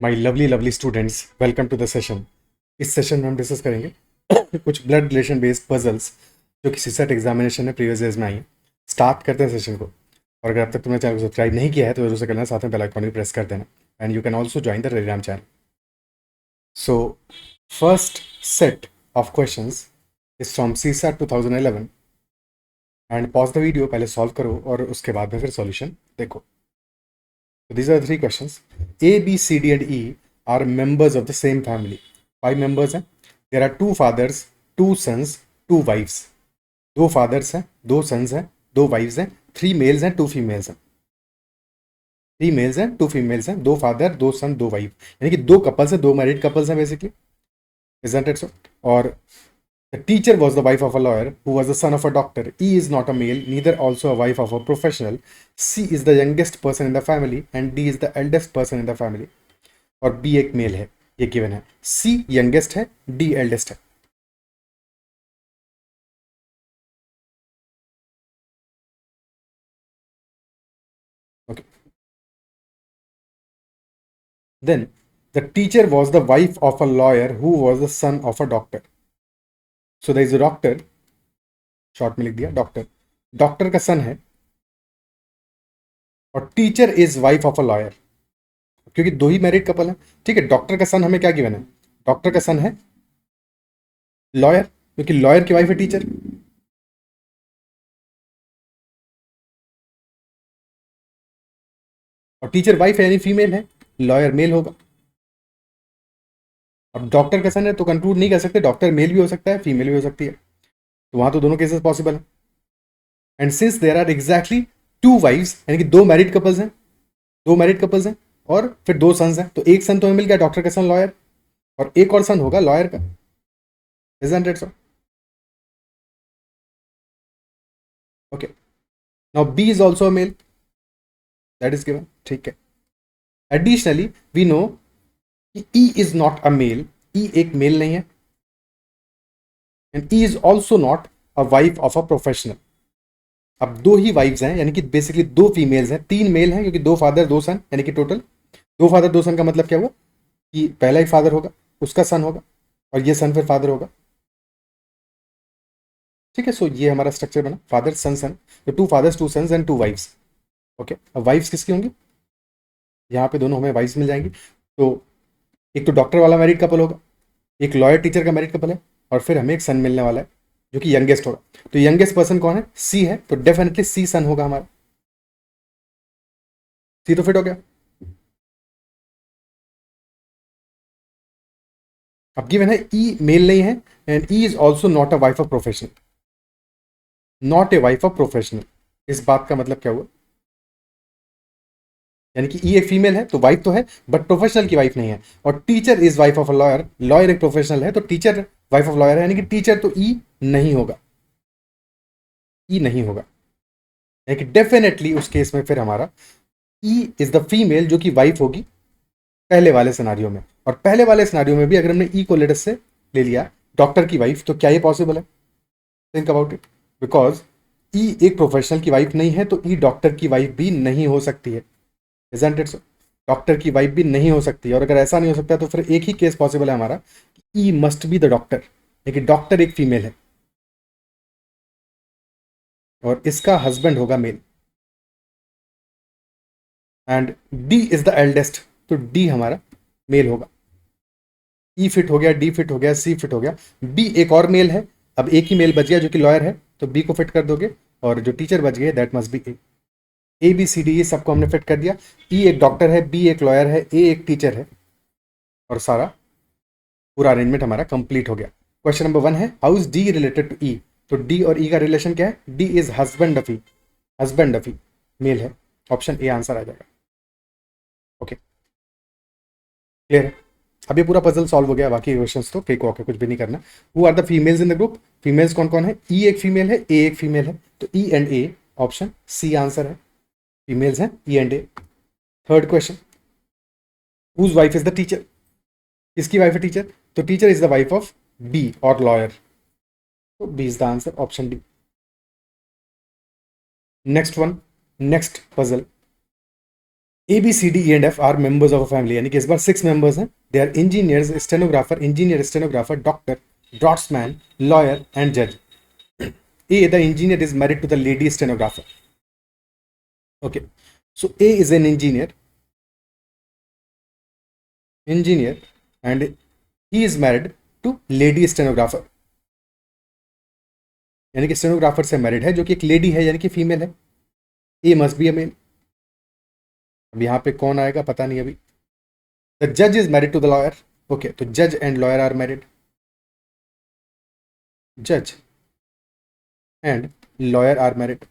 My lovely lovely students, welcome to the session. इस session में हम डिस्कस करेंगे कुछ ब्लड रिलेशन बेस्ड पजल्स जो कि सीसेट एग्जामिनेशन में प्रीवियस ईयर्स में आई हैं। स्टार्ट करते हैं सेशन को। और अगर अब तक तुमने चैनल को सब्सक्राइब नहीं किया है तो जरूर से करना, साथ में बेल आइकन भी प्रेस कर देना। And you can also join the Telegram channel. So first set of questions is from CSAT 2011 and pause the video, पहले सॉल्व करो और उसके बाद में फिर सॉल्यूशन देखो। So these are the three questions. A, B, C, D, and E are members of the same family. Five members हैं. There are two fathers, two sons, two wives. दो fathers हैं, दो sons हैं, दो wives हैं. Three males हैं, two females हैं. Three mails हैं, टू फीमेल्स हैं, दो फादर, दो सन, दो वाइफ, यानी कि दो कपल्स हैं, दो मैरिड कपल्स हैं बेसिकली. Isn't it so? और the teacher was the wife of a lawyer who was the son of a doctor. E is not a male, neither also a wife of a professional. C is the youngest person in the family and D is the eldest person in the family. और B एक male है, ये given है. C youngest है, D eldest है. Okay. Then the teacher was the wife of a lawyer who was the son of a doctor. So the is a doctor, short में लिख दिया डॉक्टर. डॉक्टर का son है और teacher is wife of a lawyer, क्योंकि दो he married couple है. ठीक है, डॉक्टर का सन हमें क्या गिवन है? डॉक्टर का सन है लॉयर, क्योंकि लॉयर की वाइफ है टीचर. और टीचर वाइफ है यानी फीमेल है, लॉयर मेल होगा. अब डॉक्टर का सन है तो कंक्लूड नहीं कर सकते, डॉक्टर मेल भी हो सकता है, फीमेल भी हो सकती है, तो वहां तो दोनों केसेस पॉसिबल है. And since there are exactly two wifes, यानी कि दो मैरिड कपल्स हैं, दो मैरिड कपल्स हैं और फिर दो सन्स हैं, तो एक सन तो हमें मिल गया डॉक्टर का सन लॉयर, और एक और सन होगा लॉयर का. Isn't it so? Okay. Now B is also a male, that is given. ठीक है. एडिशनली वी नो कि E is not a male, E एक मेल नहीं है. And E is also not a wife of a professional. अब दो ही wives हैं, यानी कि बेसिकली दो फीमेल्स हैं, तीन मेल हैं, क्योंकि दो फादर दो सन, यानी कि टोटल दो फादर दो सन का मतलब क्या हुआ कि पहला एक फादर होगा, उसका सन होगा, और ये सन फिर फादर होगा. ठीक है. सो ये हमारा स्ट्रक्चर बना, फादर सन सन. तो two fathers, two sons and two wifes. Okay. अब वाइफ्स किसकी होंगी? यहाँ पे दोनों हमें वाइफ्स मिल जाएंगी. तो एक तो डॉक्टर वाला मैरिड कपल होगा, एक लॉयर टीचर का मैरिड कपल है, और फिर हमें एक सन मिलने वाला है जो कि यंगेस्ट होगा. तो यंगेस्ट पर्सन कौन है? सी है, तो डेफिनेटली सी सन होगा हमारा. सी तो फिट हो गया. अब गिवन है ई मेल नहीं है and E is also not a wife of professional. Not a wife of professional, इस बात का मतलब क्या हुआ? यानी कि ई एक फीमेल है तो वाइफ तो है, बट प्रोफेशनल की वाइफ नहीं है. और teacher is wife of a lawyer, lawyer एक प्रोफेशनल है तो टीचर वाइफ ऑफ लॉयर है, यानी कि टीचर तो ई नहीं होगा, ई नहीं होगा. यानी कि डेफिनेटली उस केस में फिर हमारा ई इज द फीमेल जो कि वाइफ होगी पहले वाले सिनारियो में. और पहले वाले सिनारियो में भी अगर हमने ई को लेटर से ले लिया डॉक्टर की वाइफ, तो क्या ये पॉसिबल है? Think about it. बिकॉज ई एक प्रोफेशनल की वाइफ नहीं है तो ई डॉक्टर की वाइफ भी नहीं हो सकती है. Isn't it so? डॉक्टर की वाइफ भी नहीं हो सकती है. और अगर ऐसा नहीं हो सकता तो फिर एक ही केस पॉसिबल है हमारा, E must be the doctor, लेकिन डॉक्टर एक फीमेल है और इसका हस्बैंड होगा male. And D is the eldest, तो डी हमारा मेल होगा. ई फिट हो गया, डी फिट हो गया, सी फिट हो गया. बी एक और मेल है, अब एक ही मेल बच गया जो कि लॉयर है, तो बी को फिट कर दोगे. और जो टीचर बच गए that must be A. A B C D ये सबको हमने फिट कर दिया. ई एक डॉक्टर है, बी एक लॉयर है, ए एक टीचर है, और सारा पूरा अरेंजमेंट हमारा कंप्लीट हो गया. क्वेश्चन नंबर 1 है how is D related to E. तो डी और ई का रिलेशन क्या है? D is husband of E, husband of E male है. ऑप्शन ए आंसर आ जाएगा. ओके, क्लियर है? अब ये पूरा पजल सॉल्व हो गया, बाकी क्वेश्चंस तो केक वॉक है, कुछ भी नहीं करना. Who are the females in the group? Females कौन कौन है? ई एक फीमेल है, ए एक फीमेल है, तो E and A, option C answer है. फीमेल्स हैं E and A. Third question, whose wife is the teacher? किसकी वाइफ है टीचर? तो teacher is the wife of B और लॉयर, तो B is the answer, option D. Next one, next puzzle. A B C D E and F are members of a family, यानी कि इस बार 6 members हैं. They are engineers, stenographer, doctor, draughtsman, lawyer and जज. A, the engineer is married to the lady stenographer. Okay, so A is an engineer, and he is married to lady stenographer. यानी कि stenographer से married है जो कि एक lady है, यानी कि फीमेल है. ए मस्ट बी अ मेल. अब यहाँ पे कौन आएगा पता नहीं अभी. द जज is married to the lawyer. Okay, तो जज एंड लॉयर आर मैरिड. जज and lawyer are married.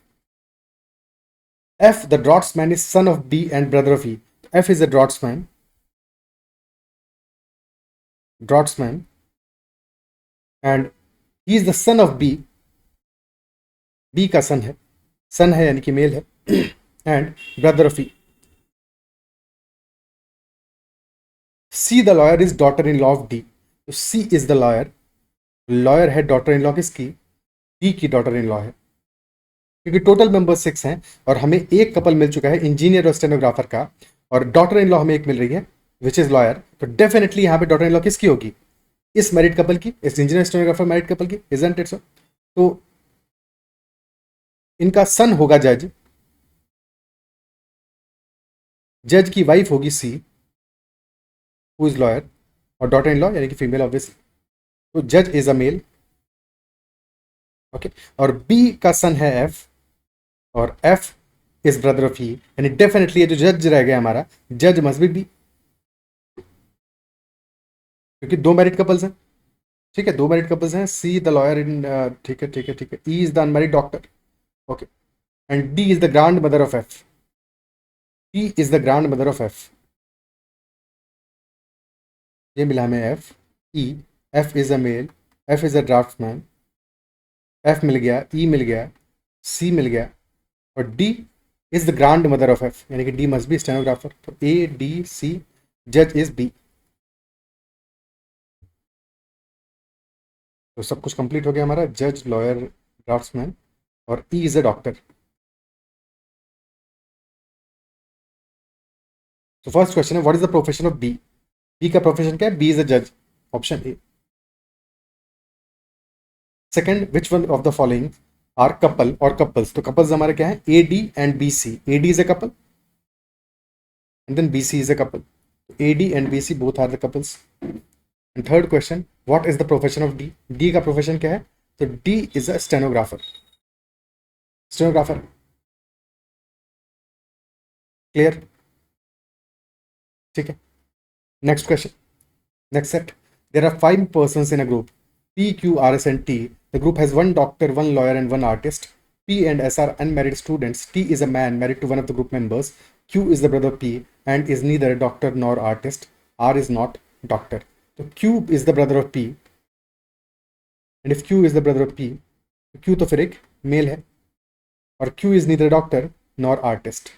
F, the draughtsman, is son of B and brother of E. F is a draughtsman, and he is the son of B. B का son है यानी कि mail है, and brother of E. C, the lawyer, is daughter-in-law of D. तो C is the lawyer. Lawyer है daughter in law किसकी? D की daughter in law है. क्योंकि टोटल मेंबर 6 हैं और हमें एक कपल मिल चुका है इंजीनियर और स्टेनोग्राफर का, और डॉटर इन लॉ हमें एक मिल रही है विच इज लॉयर. तो डेफिनेटली यहाँ पे डॉटर इन लॉ किसकी होगी? इस मैरिड कपल की, इस इंजीनियर स्टेनोग्राफर मैरिड कपल की. इजंट इट सो? तो इनका सन होगा जज, जज की वाइफ होगी सी हु इज लॉयर, और डॉटर इन लॉ यानी कि फीमेल ऑब्वियसली. तो जज इज अ मेल. ओके, और बी का सन है एफ, और एफ इज ब्रदर ऑफ ई, यानी डेफिनेटली ये जो जज रह गया हमारा, जज मस्ट बी, क्योंकि दो मैरिड कपल्स हैं. ठीक है, दो मैरिड कपल्स हैं. सी द लॉयर इन, ठीक है ठीक है ठीक है. E is the unmarried doctor. Okay, and D is the grandmother of F. D is the grandmother of F. ये मिला हमें F. E, F is a male, F is a draftsman, F मिल गया, E मिल गया, C मिल गया, और D is the grandmother of F, यानी कि डी मस्ट बी स्टेनोग्राफर. तो ए डी सी, जज इज बी. तो सब कुछ कंप्लीट हो गया हमारा. जज, लॉयर, ड्राफ्ट्समैन, और ई इज अ डॉक्टर. तो फर्स्ट क्वेश्चन है what is the profession of B. B का प्रोफेशन क्या है? बी इज अ जज. Option A. Second, which one of the following are couple और कपल्स. तो कपल्स हमारे क्या है? A D and B C. A D is a couple and then B C is a couple. A D and B C both are the couples. And third question, what is the profession of D. D का profession क्या है? तो D is a stenographer. Stenographer. Clear? ठीक है. Next question, next set. There are 5 persons in a group P, Q, R, S, and T. The group has one doctor, one lawyer, and one artist. P and S are unmarried students. T is a man married to one of the group members. Q is the brother of P and is neither a doctor nor artist. R is not doctor. So Q is the brother of P. And if Q is the brother of P, Q तो फिर एक male है, और Q is neither doctor nor artist.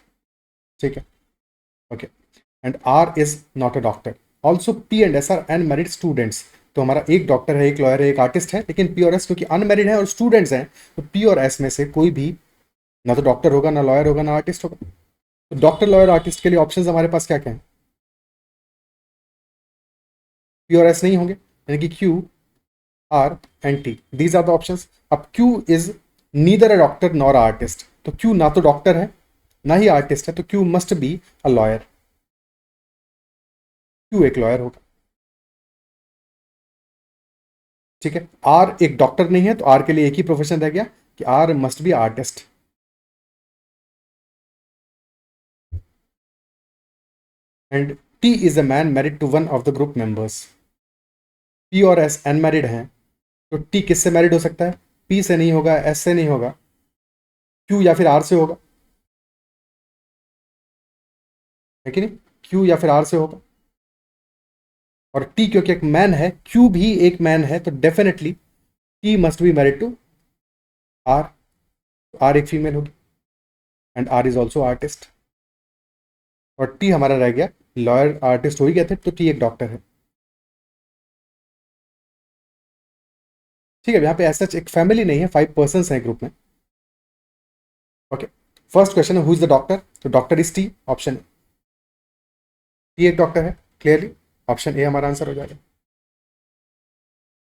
ठीक है. Okay. And R is not a doctor. Also P and S R unmarried students. तो हमारा एक डॉक्टर है, एक लॉयर है, एक आर्टिस्ट है, लेकिन पी और एस क्योंकि अनमैरिड है और स्टूडेंट्स हैं, तो पी और एस में से कोई भी ना तो डॉक्टर होगा, ना लॉयर होगा, ना आर्टिस्ट होगा. तो डॉक्टर, लॉयर, आर्टिस्ट के लिए ऑप्शंस हमारे पास क्या क्या हैं? पी और एस नहीं होंगे, यानी कि Q, R and T, these are the options. अब Q is neither a doctor nor artist. तो क्यू ना तो डॉक्टर है ना ही आर्टिस्ट है, तो Q must be a lawyer. Q एक लॉयर होगा. ठीक है. आर एक डॉक्टर नहीं है, तो आर के लिए एक ही प्रोफेशन रह गया कि R must be artist. And T is a man married to one of the group members. P और एस अनमैरिड हैं, तो टी किससे मैरिड हो सकता है? पी से नहीं होगा, एस से नहीं होगा, क्यू या फिर आर से होगा, है कि नहीं? क्यू या फिर आर से होगा. और टी क्योंकि एक मैन है, क्यू भी एक मैन है, तो definitely T must be married to R. R एक फीमेल होगी and R is also artist. और टी हमारा रह गया, लॉयर आर्टिस्ट हो ही गए थे, तो टी एक डॉक्टर है. ठीक है. यहाँ पे ऐसा एक फैमिली नहीं है, 5 पर्सन्स हैं ग्रुप में. ओके. फर्स्ट क्वेश्चन है हु इज द डॉक्टर. तो doctor is T. Option T एक डॉक्टर है, क्लियरली ऑप्शन ए हमारा आंसर हो जाएगा।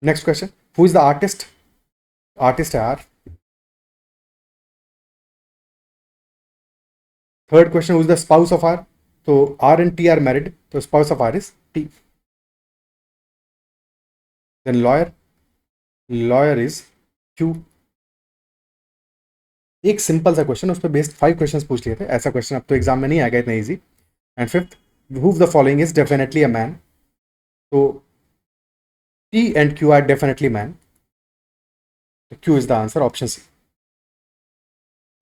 Next question, who is the artist? Artist है R. Third question, who is the spouse of R? तो R and T are married, तो spouse of R is T. Then lawyer, lawyer is Q. एक simple सा question, उस पर based 5 questions पूछ लिए थे, ऐसा क्वेश्चन अब तो एग्जाम में नहीं आएगा इतना easy. And fifth, who the following is definitely a man? तो P and Q are definitely man. So Q is the answer, option C.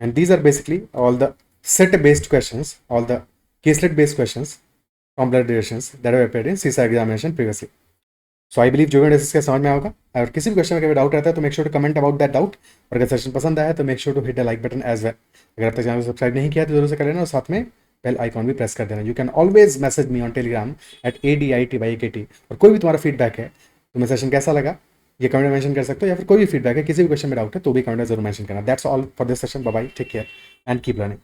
And these are basically all the set-based questions, all the caselet-based questions from blood relations that have appeared in CISA examination previously. So I believe जो भी इसका समझ में होगा। और किसी भी question में कभी डाउट रहता है तो make sure to comment about that doubt. और अगर सेशन पसंद आया तो make sure to hit the like button as well. अगर अब तक चैनल को सब्सक्राइब नहीं किया तो जरूर से कर लेना और साथ में बेल आइकॉन भी प्रेस कर देना। You can always message me on Telegram @ADITYAKT। और कोई भी तुम्हारा फीडबैक है, तुम्हें सेशन कैसा लगा ये कमेंट में मेंशन कर सकते हो, या फिर कोई भी फीडबैक है, किसी भी क्वेश्चन में डाउट है तो भी कमेंट में जरूर मेंशन करना। That's all for this session. Bye bye, take care and keep learning.